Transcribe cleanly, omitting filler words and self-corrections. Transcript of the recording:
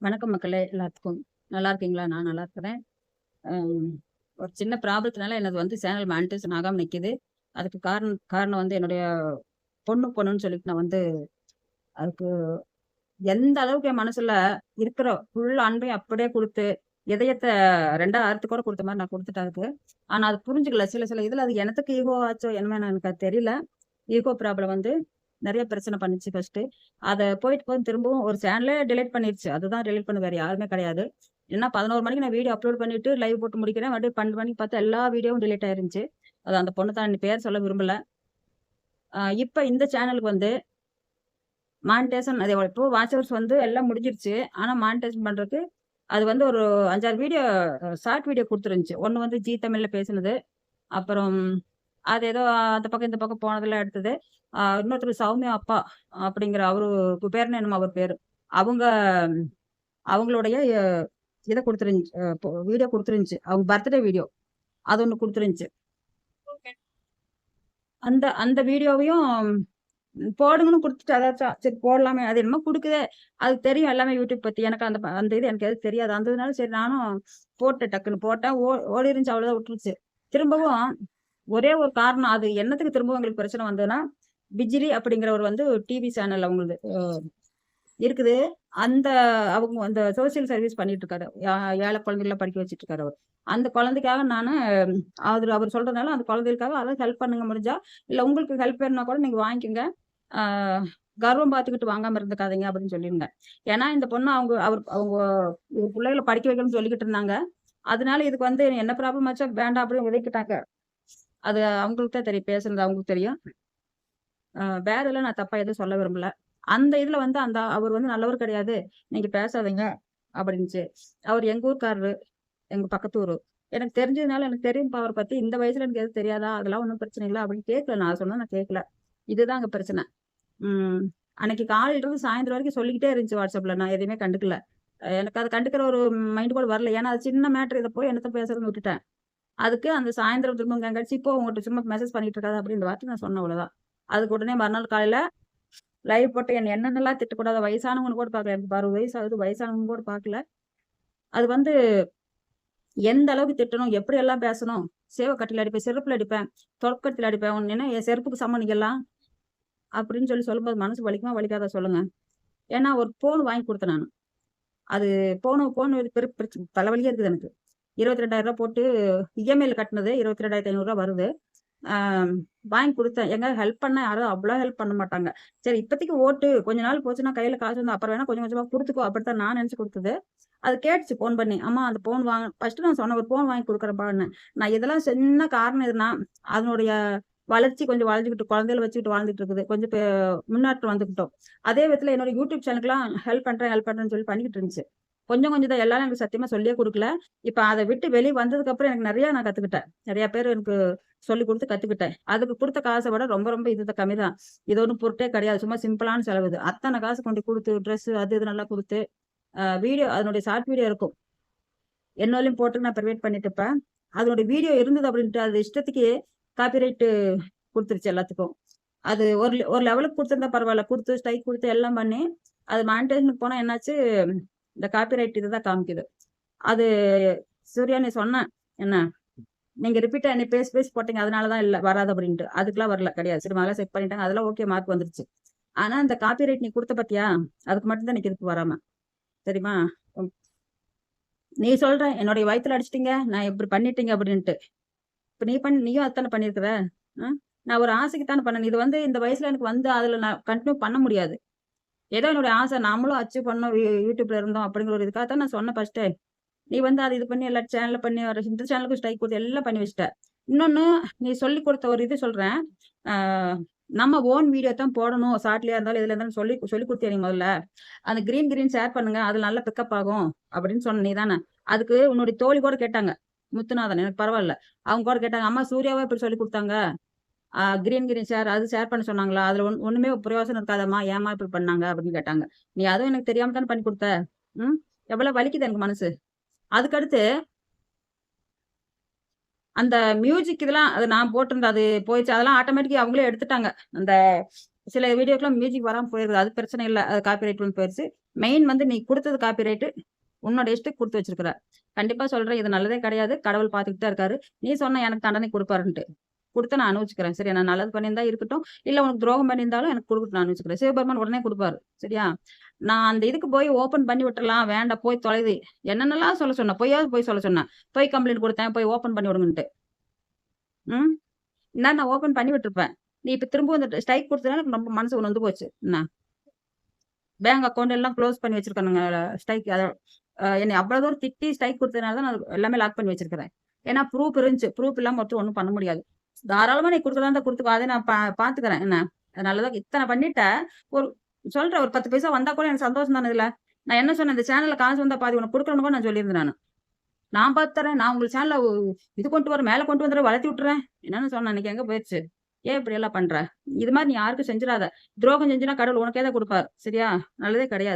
வணக்கம் மக்களே எல்லாத்துக்கும். நல்லா இருக்கீங்களா? நான் நல்லா இருக்கிறேன். அம் ஒரு சின்ன ப்ராப்ளத்தினால எனது வந்து சேனல் மானிடைசேஷன் ஆகாம நிக்குது. அதுக்கு காரணம் வந்து என்னுடைய பொண்ணுன்னு சொல்லிட்டு நான் வந்து அதுக்கு எந்த அளவுக்கு என் மனசுல இருக்கிற ஃபுல் அன்பையும் அப்படியே குடுத்து, இதயத்த 2ஆ அறுத்து கூட குடுத்த மாரி நான் குடுத்துட்டேன் அதுக்கு. ஆனா அது புரிஞ்சுக்கல. சில இதுல அது எனத்துக்கு ஈகோ ஆச்சோ என்னமோ எனக்கு அது தெரியல. ஈகோ ப்ராப்ளம் வந்து நெறைய பிரச்சனை பண்ணுச்சு ஃபர்ஸ்ட்டு. அத போயிட்டு திரும்பவும் ஒரு சேனலே டெலீட் பண்ணிருச்சு. அதுதான் டெலீட் பண்ணது. வேற யாருமே கிடையாது. ஏன்னா 11 மணிக்கு நான் வீடியோ அப்லோட் பண்ணிட்டு லைவ் போட்டு முடிக்கிறேன். மறுபடியும் 12 மணிக்கு பார்த்தா எல்லா வீடியோவும் டெலீட் ஆயிருந்துச்சு. அது அந்த பொண்ணு தான் பேர் சொல்ல விரும்பல. இப்ப இந்த சேனலுக்கு வந்து மானிடைசேஷன் அது இப்போ வாட்ச் ஹவர்ஸ் வந்து எல்லாம் முடிஞ்சிருச்சு. ஆனா மானிடைசேஷன் பண்றதுக்கு அது வந்து ஒரு 5, 6 வீடியோ ஷார்ட் வீடியோ குடுத்துருந்துச்சு. ஒண்ணு வந்து ஜீ தமிழ்ல பேசுனது. அப்புறம் அது ஏதோ அந்த பக்கம் இந்த பக்கம் போனதெல்லாம் எடுத்தது. இன்னொருத்தர் சௌமியா அப்பா அப்படிங்கிற அவரு குபேரன் என்னமோ அவர் பேரு. அவங்க அவங்களுடைய இத குடுத்துருந்துச்சு. வீடியோ குடுத்துருந்துச்சு. அவங்க பர்த்டே வீடியோ. அது ஒண்ணு குடுத்துருந்துச்சு. அந்த அந்த வீடியோவையும் போடுங்கன்னு குடுத்துட்டு அதாச்சும் சரி போடலாமே. அது என்னமோ குடுக்குதே. அதுக்கு தெரியும் எல்லாமே யூடியூப் பத்தி. எனக்கு அந்த இது எனக்கு எதுவும் தெரியாது. அந்த இதனால சரி நானும் போட்டேன் டக்குன்னு போட்டேன். ஓடிருந்துச்சு அவ்வளோதான் விட்டுருச்சு. திரும்பவும் ஒரே ஒரு காரணம் அது என்னத்துக்கு திரும்பவும் எங்களுக்கு பிரச்சனை வந்ததுன்னா, பிஜிலி அப்படிங்கிறவர் வந்து டிவி சேனல் அவங்களுது இருக்குது. அந்த அவங்க அந்த சோசியல் சர்வீஸ் பண்ணிட்டு இருக்காரு. ஏழை குழந்தைகள படிக்க வச்சுட்டு இருக்காரு அவரு. அந்த குழந்தைக்காக நானு அவர் சொல்றதுனால அந்த குழந்தைகளுக்காக அதாவது ஹெல்ப் பண்ணுங்க முடிஞ்சா. இல்ல உங்களுக்கு ஹெல்ப் வேணும்னா கூட நீங்க வாங்கிக்கங்க. ஆ கர்வம் பார்த்துக்கிட்டு வாங்காம இருந்துக்காதீங்க அப்படின்னு சொல்லியிருந்தேன். ஏன்னா இந்த பொண்ணு அவங்க பிள்ளைகள படிக்க வைக்கணும்னு சொல்லிக்கிட்டு இருந்தாங்க. அதனால இதுக்கு வந்து என்ன ப்ராப்ளம் ஆச்சோ வேண்டாம் அப்படின்னு ஒதுக்கிட்டாங்க. அது அவங்களுக்கு தான் தெரியும். பேசுனது அவங்களுக்கு தெரியும். வேற எல்லாம் நான் தப்பா எதுவும் சொல்ல விரும்பல. அந்த இதுல வந்து அவர் வந்து நல்லவர் கிடையாது. நீங்க பேசாதீங்க அப்படின்னுச்சு. அவர் எங்க ஊர்க்காரரு. எங்க பக்கத்து ஊரு. எனக்கு தெரிஞ்சதுனால எனக்கு தெரியும்ப்பா அவர பத்தி. இந்த வயசுல எனக்கு எதுவும் தெரியாதா? அதெல்லாம் ஒண்ணும் பிரச்சனை இல்ல அப்படின்னு கேட்கல. நான் சொன்னேன் நான் கேட்கல. இதுதான் அங்க பிரச்சனை. ம். அன்னைக்கு காலையில இருந்து சாயந்தரம் வரைக்கும் சொல்லிக்கிட்டே இருந்துச்சு WhatsAppல. நான் எதையுமே கண்டுக்கல. எனக்கு அத கண்டுக்கிற ஒரு மைண்ட் கூட வரல. ஏன்னா அது சின்ன மேட்டர். இத போய் என்னத்த பேசுறதுன்னு விட்டுட்டேன். அதுக்கு அந்த சாயந்தரம் திரும்ப கழிச்சு, இப்போ உங்கள்ட்ட சும்மா மெசேஜ் பண்ணிட்டு இருக்காத அப்படின்ற வார்த்தை நான் சொன்னேன் அவ்வளவுதான். அதுக்கு உடனே மறுநாள் காலையில லைவ் போட்டு என்னென்னலாம் திட்டக்கூடாது வயசானவங்கன்னு கூட பார்க்கல. எனக்கு 60 வயசு ஆகுது. வயசானவங்க கூட பார்க்கல. அது வந்து எந்த அளவுக்கு திட்டணும், எப்படி எல்லாம் பேசணும், சேவ கட்டில அடிப்பேன், செருப்புல அடிப்பேன், தொடக்கத்துல அடிப்பேன். என்ன என் செருப்புக்கு சமம் நீங்கெல்லாம் அப்படின்னு சொல்லும்போது மனசு வலிக்குமா வலிக்காதா சொல்லுங்க. ஏன்னா ஒரு போன் வாங்கி கொடுத்தேன் நானு. அது போன் தலைவலியே இருக்குது எனக்கு. ரூ. 22,000 போட்டு இஎம்ஐல கட்டினது ரூ. 22,500 வருது. வாங்கி குடுத்தேன். ஏங்க ஹெல்ப் பண்ணா யாரும் அவ்வளோ ஹெல்ப் பண்ண மாட்டாங்க. சரி இப்போதைக்கு ஓட்டு. கொஞ்ச நாள் போச்சுன்னா கையில காசு இருந்தா அப்புறம் வேணா கொஞ்சம் கொஞ்சமா குடுத்துக்கோ. அப்படித்தான் நான் நெனச்சு குடுத்தது. அது கேட்டுச்சு ஃபோன் பண்ணி. அம்மா அந்த ஃபோன் ஃபர்ஸ்ட்டு நான் சொன்னேன் ஒரு ஃபோன் வாங்கி குடுக்குறேன்ப்பான்னு. நான் இதெல்லாம் சின்ன காரணம் எதுனா, அதனுடைய வளர்ச்சி கொஞ்சம் வளர்ந்துகிட்டு குழந்தைகள வச்சுக்கிட்டு வாழ்ந்துட்டு இருக்குது. கொஞ்சம் முன்னேற்றம் வந்துக்கிட்டோம். அதே விதத்துல என்னோட யூடியூப் சேனலுக்குலாம் ஹெல்ப் பண்றேன்னு சொல்லி பண்ணிக்கிட்டு இருந்துச்சு. கொஞ்சம் கொஞ்சம் தான் எல்லாரும் எனக்கு சத்தியமா சொல்லியே குடுக்கல. இப்ப அத விட்டு வெளிய வந்ததுக்கு அப்புறம் எனக்கு நெறைய நான் கத்துக்கிட்டேன். நெறைய பேர் எனக்கு சொல்லிக் குடுத்து கத்துக்கிட்டேன். அதுக்கு குடுத்த காச விட ரொம்ப ரொம்ப இது கம்மிதான். இது ஒண்ணும் பொருட்டே கிடையாது. சும்மா சிம்பிளான செலவு இது. அத்தன காசு கொண்டு குடுத்து ட்ரெஸ் அது இது நல்லா குடுத்து, வீடியோ அதனுடைய ஷார்ட் வீடியோ இருக்கும். என்னோலயும் போட்டு நான் பிரைவேட் பண்ணிட்டு இருப்பேன். அதனுடைய வீடியோ இருந்தது அப்படின்ட்டு அது இஷ்டத்துக்கு காப்பிரைட் குடுத்துருச்சு எல்லாத்துக்கும். அது ஒரு லெவலுக்கு குடுத்திருந்தா பரவால்ல. குடுத்து ஸ்ட்ரைக் குடுத்து எல்லாம் பண்ணி, அது மானிடைசேஷனுக்கு போனா என்னாச்சு, இந்த காப்பிரைட் இதுதான் காமிக்குது. அது சூர்யா நீ சொன்ன என்ன? நீங்க ரிப்பீட்டா என்னைய பேசி பேசி போட்டீங்க. அதனால தான் இல்ல வராது அப்படின்ட்டு. அதுக்கெல்லாம் வரல கிடையாது. சினிமாலாம் அதெல்லாம் செக் பண்ணிட்டாங்க. அதெல்லாம் ஓகே மார்க் வந்துருச்சு. ஆனா இந்த காப்பிரைட் நீ குடுத்த பாத்தியா? அதுக்கு மட்டும் தான் நிக்குது வராம. தெரியுமா? உம், நீ சொல்ற என்னுடைய வயித்துல அடிச்சிட்டீங்க. நான் இப்படி பண்ணிட்டீங்க அப்படின்ட்டு. இப்ப நீயும் அதானே பண்ணியிருக்கிற. அ? நான் ஒரு ஆசைக்கு தானே பண்ணேன். இது வந்து இந்த வயசுல எனக்கு வந்து அதுல நான் கன்டின்யூ பண்ண முடியாது. ஏதோ என்னுடைய ஆசை நாமளும் அச்சீவ் பண்ணோம். யூடியூப்ல இருந்தோம் அப்படிங்கிற ஒரு இதுக்காக தான் நான் சொன்னேன் ஃபர்ஸ்ட்டே. நீ வந்து அது இது பண்ணி எல்லா சேனல்ல பண்ணி வர இந்த சேனலுக்கும் ஸ்ட்ரைக் குடுத்து எல்லாம் பண்ணி வச்சுட்ட. இன்னொன்னு நீ சொல்லிக் குடுத்த ஒரு இது சொல்றேன். ஆ நம்ம ஓன் வீடியோ தான் போடணும். ஷார்ட்லயா இருந்தாலும் எதுல இருந்தாலும் சொல்லிக் குடுத்தியா நீ முதல்ல. அந்த கிரீன் ஷேர் பண்ணுங்க. அதுல நல்லா பிக்கப் ஆகும் அப்படின்னு சொன்ன நீ தானே. அதுக்கு உன்னுடைய தோழி கூட கேட்டாங்க. முத்துநாதன் எனக்கு பரவால்ல. அவங்க கூட கேட்டாங்க. அம்மா சூர்யாவா இப்படி சொல்லிக் குடுத்தாங்க. கிரீன் ஷேர் அது ஷேர் பண்ண சொன்னாங்களா? அதுல ஒண்ணுமே பிரயோஜனம் இருக்காதம்மா. ஏம்மா இப்படி பண்ணாங்க அப்படின்னு கேட்டாங்க. நீ அதுவும் எனக்கு தெரியாம தானே பண்ணி குடுத்த. ம். எவ்வளவு வலிக்குது எனக்கு மனசு. அதுக்கடுத்து அந்த மியூசிக் இதெல்லாம் அது நான் போட்டிருந்தேன். அது போயிருச்சு. அதெல்லாம் ஆட்டோமேட்டிக்கா அவங்களே எடுத்துட்டாங்க. அந்த சில வீடியோக்கெல்லாம் மியூசிக் வராம போயிருக்குது. அது பிரச்சனை இல்ல. அது காப்பிரைட் வந்து போயிருச்சு. மெயின் வந்து நீ குடுத்தது காப்பிரைட்டு. உன்னோட இஷ்டத்துக்கு குடுத்து வச்சிருக்கிற. கண்டிப்பா சொல்றேன். இது நல்லதே கிடையாது. கடவுள் பார்த்துக்கிட்டு தான் இருக்காரு. நீ சொன்ன எனக்கு தண்டனை குடுப்பாருன்ட்டு. குடுத்தா நான் அனுபவிச்சுக்கிறேன். சரியா? நான் நல்லது பண்ணியிருந்தா இருக்கட்டும். இல்ல உனக்கு துரோகம் பண்ணியிருந்தாலும் எனக்கு குடுக்கட்டும் நான் அனுபவிச்சுக்கிறேன். சிவபெருமான் உடனே குடுப்பாரு. சரியா? நான் அந்த இதுக்கு போய் ஓப்பன் பண்ணி விட்டுறலாம். வேண்டாம் போய் தொலையுது. என்னென்னலாம் சொல்ல சொன்னேன். பொய்யாவது பொய் சொல்ல சொன்னேன். பொய் கம்ப்ளைண்ட் குடுத்தேன். போய் ஓப்பன் பண்ணி விடுங்கன்ட்டு. ம். இந்நேரம் நான் ஓப்பன் பண்ணி விட்டுருப்பேன். நீ இப்ப திரும்பவும் இந்த ஸ்ட்ரைக் குடுத்ததுனால எனக்கு ரொம்ப மனசு நொந்து போச்சு. என்ன? பேங்க் அக்கவுண்ட் எல்லாம் க்ளோஸ் பண்ணி வச்சிருக்கானுங்க. ஸ்ட்ரைக் அத என்னைய அவ்வளோ தூரம் திட்டி ஸ்ட்ரைக் குடுத்ததுனால தான் நான் எல்லாமே லாக் பண்ணி வச்சிருக்கிறேன். ஏன்னா ப்ரூஃப் இருந்துச்சு. ப்ரூஃப் இல்லாம ஒண்ணும் பண்ண முடியாது. தாராளமா நீ குடுக்கறதா இருந்தா குடுத்துக்கோ. அதை நான் பார்த்துக்கிறேன். என்ன? அதனால தான் இத்தன பண்ணிட்ட. ஒரு சொல்றேன் ஒரு 10 பைசா வந்தா கூட எனக்கு சந்தோஷம் தானே இதுல. நான் என்ன சொன்னேன், இந்த சேனல்ல காசு வந்தா பாதி உனக்கு குடுக்குறேன்னு கூட நான் சொல்லியிருந்தேன் நானு. நான் பார்த்து தரேன். நான் உங்க சேனல்ல இது கொண்டு வரேன், மேல கொண்டு வந்துடுறேன், வளர்த்தி விட்டுறேன். என்னன்னு சொன்னேன். அன்னைக்கு எங்க போயிருச்சு? ஏன் இப்படி எல்லாம் பண்ற? இது மாரி நீ யாருக்கும் செஞ்சிராத. துரோகம் செஞ்சினா கடவுள் உனக்கே தான் குடுப்பாரு. சரியா? நல்லதே கிடையாது.